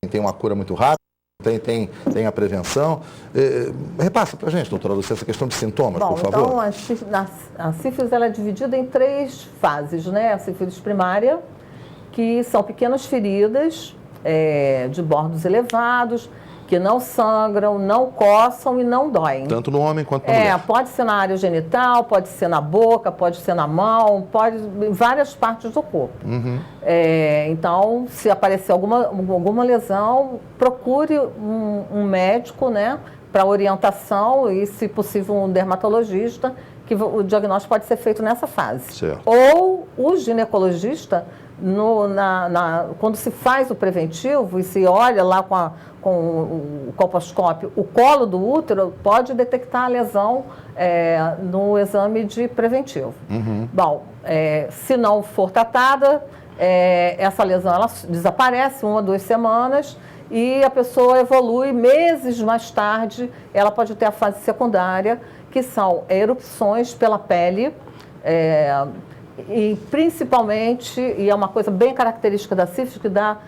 tem uma cura muito rápida, tem a prevenção. Repassa para a gente, doutora Lucia, essa questão de sintomas, por favor. Então, a sífilis ela é dividida em 3 fases, né? A sífilis primária, que são pequenas feridas de bordos elevados, que não sangram, não coçam e não doem. Tanto no homem quanto na mulher. Pode ser na área genital, pode ser na boca, pode ser na mão, pode em várias partes do corpo. Então, se aparecer alguma lesão, procure um médico, né, para orientação e, se possível, um dermatologista, que o diagnóstico pode ser feito nessa fase. Certo. Ou o ginecologista, quando se faz o preventivo e se olha lá com o colposcópio, o colo do útero, pode detectar a lesão no exame de preventivo. Bom, se não for tratada, essa lesão ela desaparece 1 a 2 semanas e a pessoa evolui meses mais tarde, ela pode ter a fase secundária, que são erupções pela pele, e principalmente, e é uma coisa bem característica da sífilis, que dá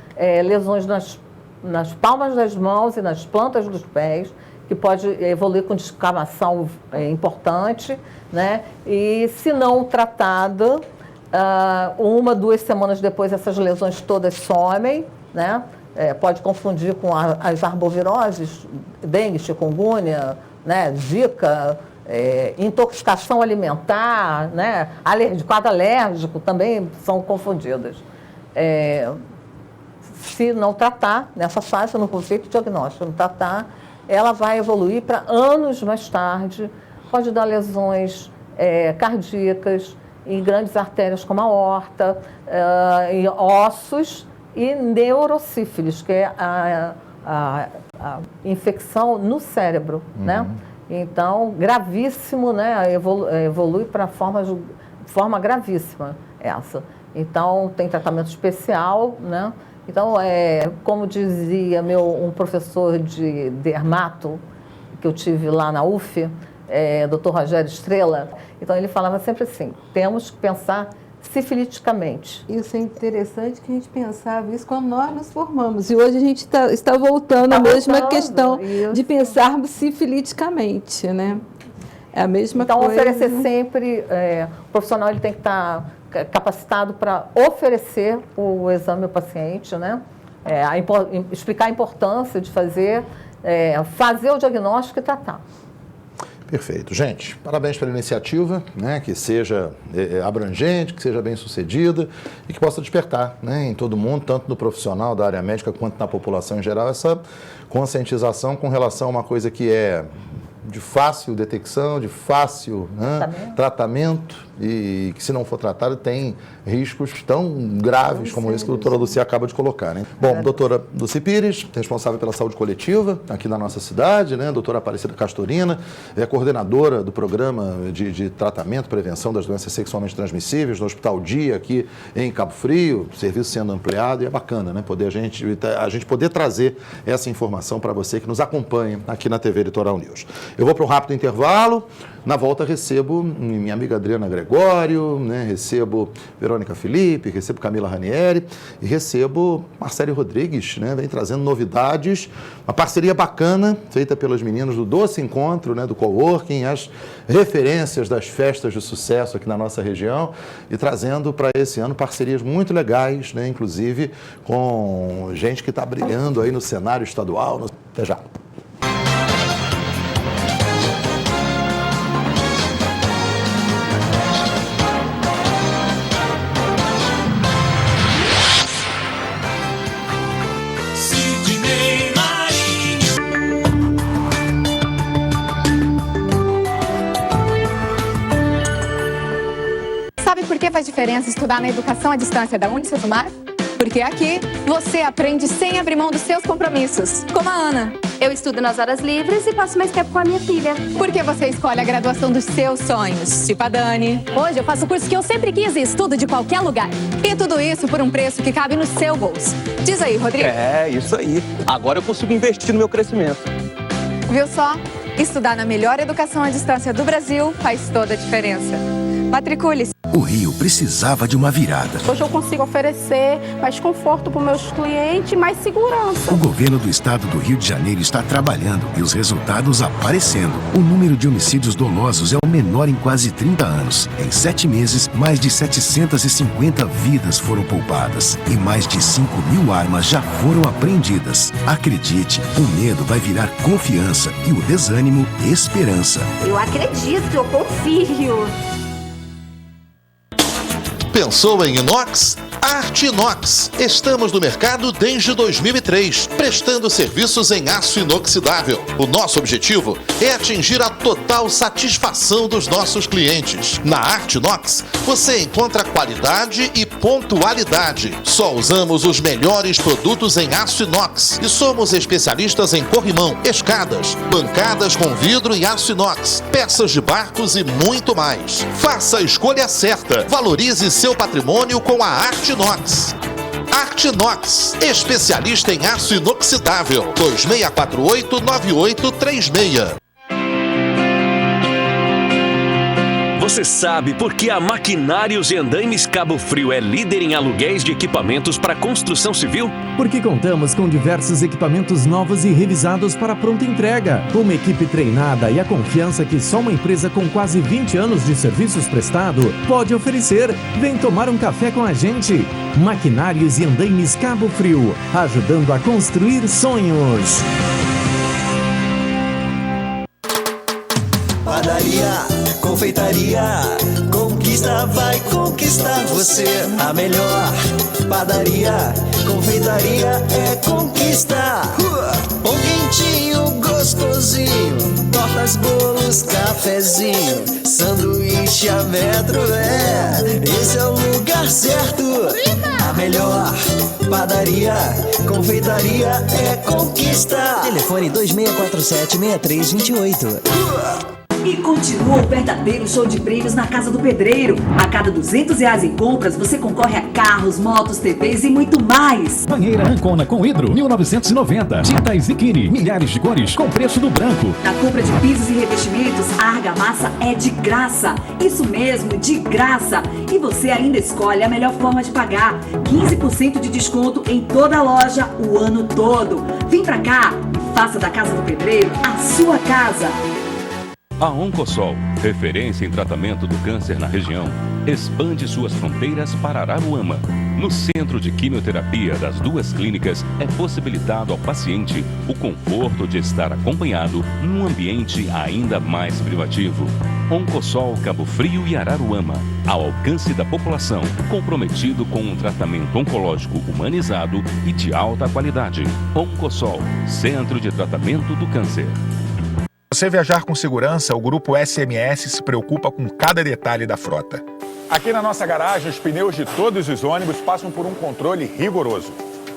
lesões nas palmas das mãos e nas plantas dos pés, que pode evoluir com descamação importante, né? E, se não tratada, 1 a 2 semanas depois essas lesões todas somem, né? Pode confundir com as arboviroses, dengue, chikungunya, né? Zika, intoxicação alimentar, né? Quadro alérgico também são confundidas. Se não tratar, nessa fase, não for feito diagnóstico, não tratar, ela vai evoluir para anos mais tarde, pode dar lesões cardíacas em grandes artérias como a aorta, em ossos e neurosífilis, que é a infecção no cérebro, né? Então, gravíssimo, né? Evolui para forma gravíssima essa. Então, tem tratamento especial, né? Então, como dizia um professor de dermato que eu tive lá na UF, Dr. Rogério Estrela, então ele falava sempre assim, temos que pensar sifiliticamente. Isso é interessante que a gente pensava isso quando nós nos formamos. E hoje a gente está voltando à mesma questão de pensarmos sifiliticamente, né? É a mesma coisa. Então, oferecer sempre, o profissional ele tem que estar capacitado para oferecer o exame ao paciente, né? Explicar a importância de fazer o diagnóstico e tratar. Perfeito. Gente, parabéns pela iniciativa, né, que seja abrangente, que seja bem sucedida e que possa despertar, né, em todo mundo, tanto no profissional da área médica quanto na população em geral, essa conscientização com relação a uma coisa que é de fácil detecção, de fácil, né, tratamento e que, se não for tratado, tem riscos tão graves como esse que a doutora Lucia acaba de colocar, né? Bom, doutora Lucy Pires, responsável pela saúde coletiva aqui na nossa cidade, né? Doutora Aparecida Castorina, coordenadora do programa de tratamento e prevenção das doenças sexualmente transmissíveis no Hospital Dia aqui em Cabo Frio, serviço sendo ampliado, e é bacana, né? A gente poder trazer essa informação para você que nos acompanha aqui na TV Litoral News. Eu vou para um rápido intervalo. Na volta recebo minha amiga Adriana Gregório, né? Recebo Verônica Felipe, recebo Camila Ranieri e recebo Marcele Rodrigues, né? Vem trazendo novidades, uma parceria bacana feita pelas meninas do Doce Encontro, né? Do Coworking, as referências das festas de sucesso aqui na nossa região e trazendo para esse ano parcerias muito legais, né? Inclusive com gente que está brilhando aí no cenário estadual. Até já. Sabe por que faz diferença estudar na educação à distância da Unicesumar? Porque aqui você aprende sem abrir mão dos seus compromissos, como a Ana. Eu estudo nas horas livres e passo mais tempo com a minha filha. Porque você escolhe a graduação dos seus sonhos, tipo a Dani. Hoje eu faço o curso que eu sempre quis e estudo de qualquer lugar. E tudo isso por um preço que cabe no seu bolso. Diz aí, Rodrigo. É, isso aí. Agora eu consigo investir no meu crescimento. Viu só? Estudar na melhor educação à distância do Brasil faz toda a diferença. Matricule-se. O Rio precisava de uma virada. Hoje eu consigo oferecer mais conforto para os meus clientes e mais segurança. O governo do estado do Rio de Janeiro está trabalhando e os resultados aparecendo. O número de homicídios dolosos é o menor em quase 30 anos. Em 7 meses, mais de 750 vidas foram poupadas e mais de 5.000 armas já foram apreendidas. Acredite, o medo vai virar confiança e o desânimo, esperança. Eu acredito, eu confio. Pensou em inox? Arte Inox. Estamos no mercado desde 2003, prestando serviços em aço inoxidável. O nosso objetivo é atingir a total satisfação dos nossos clientes. Na Arte Inox, você encontra qualidade e pontualidade. Só usamos os melhores produtos em aço inox e somos especialistas em corrimão, escadas, bancadas com vidro e aço inox, peças de barcos e muito mais. Faça a escolha certa. Valorize seu patrimônio com a Arte Inox. Arte Inox, especialista em aço inoxidável. 2648-9836. Você sabe por que a Maquinários e Andaimes Cabo Frio é líder em aluguéis de equipamentos para construção civil? Porque contamos com diversos equipamentos novos e revisados para pronta entrega. Uma equipe treinada e a confiança que só uma empresa com quase 20 anos de serviços prestado pode oferecer. Vem tomar um café com a gente. Maquinários e Andaimes Cabo Frio, ajudando a construir sonhos. Padaria, confeitaria, conquista, vai conquistar você. A melhor padaria, confeitaria é conquista. Pão quentinho, gostosinho, tortas, bolos, cafezinho, sanduíche a metro, esse é o lugar certo. A melhor padaria, confeitaria é conquista. Telefone 2647-6328. E continua o verdadeiro show de prêmios na Casa do Pedreiro. A cada R$200 em compras, você concorre a carros, motos, TVs e muito mais. Banheira Ancona com hidro, 1990. Tinta Ziquini, milhares de cores, com preço do branco. Na compra de pisos e revestimentos, a argamassa é de graça. Isso mesmo, de graça. E você ainda escolhe a melhor forma de pagar. 15% de desconto em toda a loja o ano todo. Vem pra cá e faça da Casa do Pedreiro a sua casa. A Oncosol, referência em tratamento do câncer na região, expande suas fronteiras para Araruama. No centro de quimioterapia das duas clínicas, é possibilitado ao paciente o conforto de estar acompanhado num ambiente ainda mais privativo. Oncosol Cabo Frio e Araruama, ao alcance da população, comprometido com um tratamento oncológico humanizado e de alta qualidade. Oncosol, Centro de Tratamento do Câncer. Você viajar com segurança, o Grupo SMS se preocupa com cada detalhe da frota. Aqui na nossa garagem, os pneus de todos os ônibus passam por um controle rigoroso.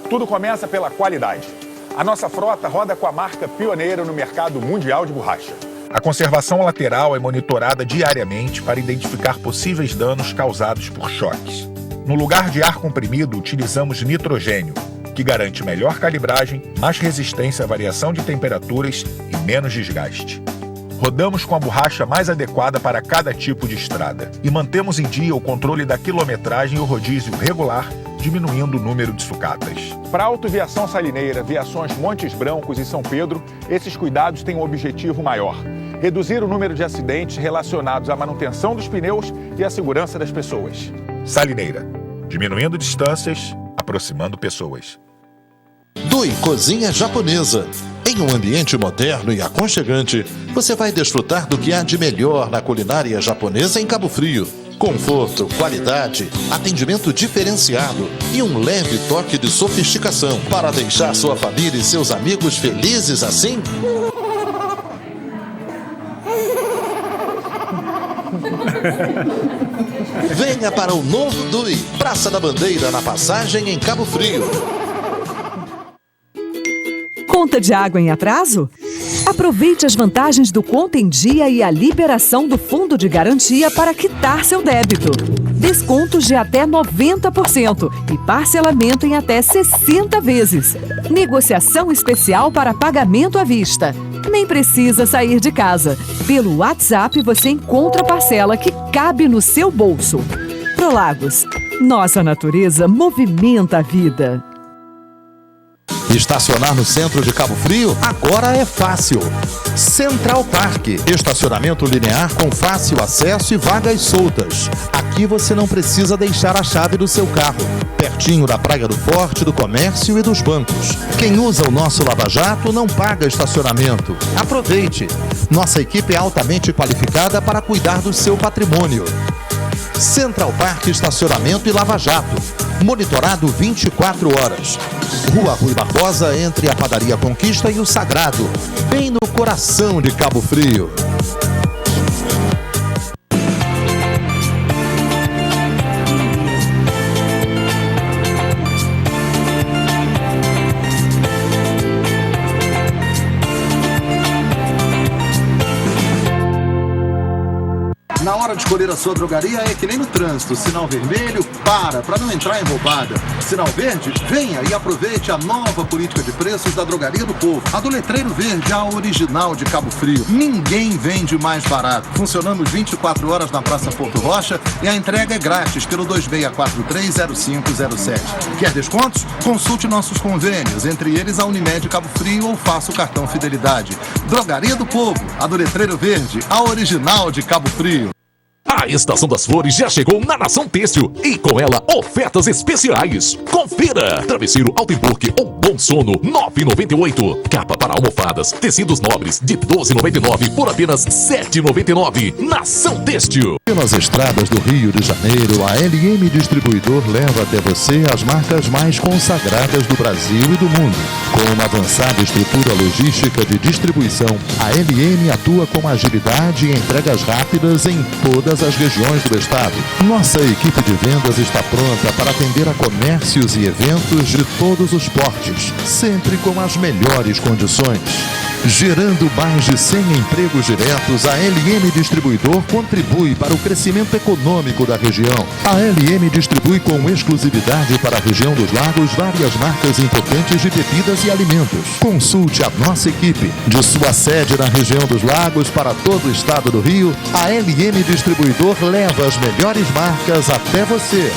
Tudo começa pela qualidade. A nossa frota roda com a marca pioneira no mercado mundial de borracha. A conservação lateral é monitorada diariamente para identificar possíveis danos causados por choques. No lugar de ar comprimido, utilizamos nitrogênio, que garante melhor calibragem, mais resistência à variação de temperaturas e menos desgaste. Rodamos com a borracha mais adequada para cada tipo de estrada. E mantemos em dia o controle da quilometragem e o rodízio regular, diminuindo o número de sucatas. Para a Autoviação Salineira, Viações Montes Brancos e São Pedro, esses cuidados têm um objetivo maior: reduzir o número de acidentes relacionados à manutenção dos pneus e à segurança das pessoas. Salineira, diminuindo distâncias, aproximando pessoas. Dui Cozinha Japonesa. Em um ambiente moderno e aconchegante, você vai desfrutar do que há de melhor na culinária japonesa em Cabo Frio. Conforto, qualidade, atendimento diferenciado e um leve toque de sofisticação para deixar sua família e seus amigos felizes assim. Venha para o novo Dui, Praça da Bandeira, na Passagem, em Cabo Frio. Conta de água em atraso? Aproveite as vantagens do Conta em Dia e a liberação do Fundo de Garantia para quitar seu débito. Descontos de até 90% e parcelamento em até 60 vezes. Negociação especial para pagamento à vista. Nem precisa sair de casa. Pelo WhatsApp você encontra a parcela que cabe no seu bolso. Prolagos. Nossa natureza movimenta a vida. Estacionar no centro de Cabo Frio agora é fácil. Central Park, estacionamento linear com fácil acesso e vagas soltas. Aqui você não precisa deixar a chave do seu carro. Pertinho da Praia do Forte, do comércio e dos bancos. Quem usa o nosso Lava Jato não paga estacionamento. Aproveite! Nossa equipe é altamente qualificada para cuidar do seu patrimônio. Central Park Estacionamento e Lava Jato. Monitorado 24 horas. Rua Rui Barbosa, entre a Padaria Conquista e o Sagrado. Bem no coração de Cabo Frio. Na hora de escolher a sua drogaria é que nem no trânsito. Sinal vermelho, para não entrar em roubada. Sinal verde, venha e aproveite a nova política de preços da Drogaria do Povo. A do Letreiro Verde, a original de Cabo Frio. Ninguém vende mais barato. Funcionamos 24 horas na Praça Porto Rocha e a entrega é grátis pelo 26430507. Quer descontos? Consulte nossos convênios, entre eles a Unimed Cabo Frio, ou faça o cartão Fidelidade. Drogaria do Povo, a do Letreiro Verde, a original de Cabo Frio. A Estação das Flores já chegou na Nação Têxtil e com ela ofertas especiais. Confira! Travesseiro Altenburg ou Bom Sono 9,98. Capa para almofadas, tecidos nobres de 12,99 por apenas 7,99. Nação Têxtil. Nas estradas do Rio de Janeiro, a LM Distribuidor leva até você as marcas mais consagradas do Brasil e do mundo. Com uma avançada estrutura logística de distribuição, a LM atua com agilidade e entregas rápidas em todas as regiões do estado. Nossa equipe de vendas está pronta para atender a comércios e eventos de todos os portes, sempre com as melhores condições. Gerando mais de 100 empregos diretos, a LM Distribuidor contribui para o crescimento econômico da região. A LM distribui com exclusividade para a região dos Lagos várias marcas importantes de bebidas e alimentos. Consulte a nossa equipe. De sua sede na região dos Lagos para todo o estado do Rio, a LM Distribuidor leva as melhores marcas até você.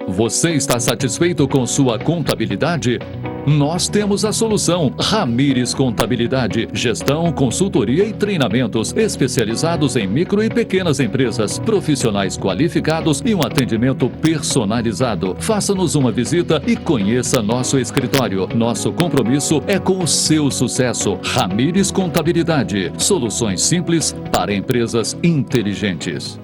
Você está satisfeito com sua contabilidade? Nós temos a solução. Ramires Contabilidade, gestão, consultoria e treinamentos especializados em micro e pequenas empresas, profissionais qualificados e um atendimento personalizado. Faça-nos uma visita e conheça nosso escritório. Nosso compromisso é com o seu sucesso. Ramires Contabilidade, soluções simples para empresas inteligentes.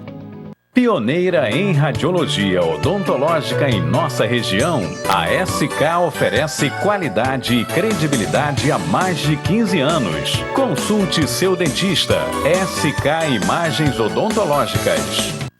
Pioneira em radiologia odontológica em nossa região, a SK oferece qualidade e credibilidade há mais de 15 anos. Consulte seu dentista. SK Imagens Odontológicas.